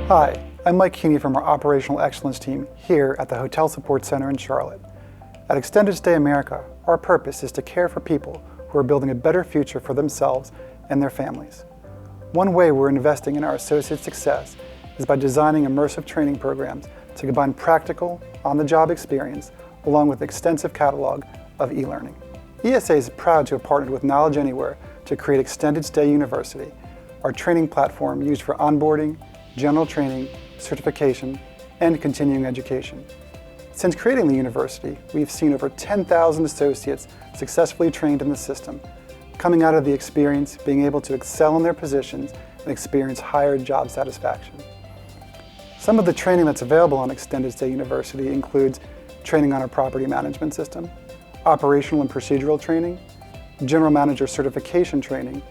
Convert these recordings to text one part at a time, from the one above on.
Hi, I'm Mike Keeney from our Operational Excellence team here at the Hotel Support Center in Charlotte. At Extended Stay America, our purpose is to care for people who are building a better future for themselves and their families. One way we're investing in our associates' success is by designing immersive training programs to combine practical, on-the-job experience along with an extensive catalog of e-learning. ESA is proud to have partnered with Knowledge Anywhere to create Extended Stay University, our training platform used for onboarding, general training, certification, and continuing education. Since creating the university, we've seen over 10,000 associates successfully trained in the system, coming out of the experience being able to excel in their positions and experience higher job satisfaction. Some of the training that's available on Extended Stay University includes training on our property management system, operational and procedural training, general manager certification training,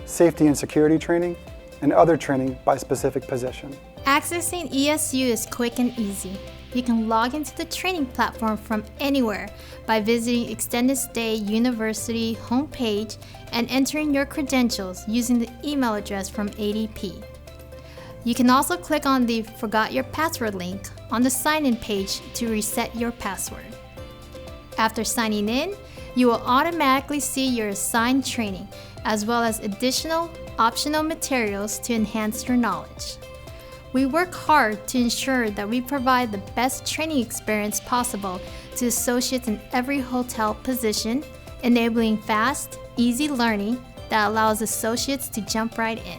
safety and security training, and other training by specific position. Accessing ESU is quick and easy. You can log into the training platform from anywhere by visiting Extended Stay University homepage and entering your credentials using the email address from ADP. You can also click on the Forgot Your Password link on the sign-in page to reset your password. After signing in, you will automatically see your assigned training, as well as additional optional materials to enhance your knowledge. We work hard to ensure that we provide the best training experience possible to associates in every hotel position, enabling fast, easy learning that allows associates to jump right in.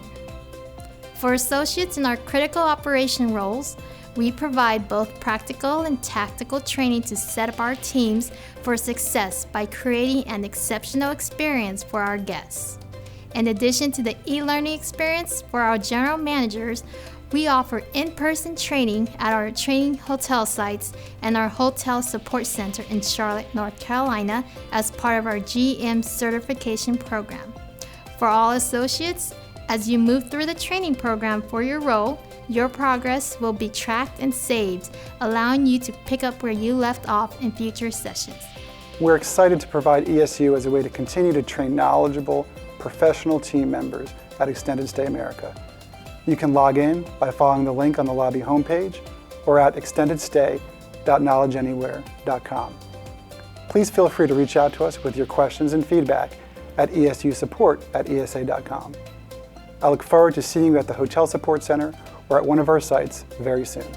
For associates in our critical operation roles, we provide both practical and tactical training to set up our teams for success by creating an exceptional experience for our guests. In addition to the e-learning experience for our general managers, we offer in-person training at our training hotel sites and our hotel support center in Charlotte, North Carolina as part of our GM certification program. For all associates, as you move through the training program for your role, your progress will be tracked and saved, allowing you to pick up where you left off in future sessions. We're excited to provide ESU as a way to continue to train knowledgeable, professional team members at Extended Stay America. You can log in by following the link on the lobby homepage or at extendedstay.knowledgeanywhere.com. Please feel free to reach out to us with your questions and feedback at esusupport@esa.com. I look forward to seeing you at the Hotel Support Center or at one of our sites very soon.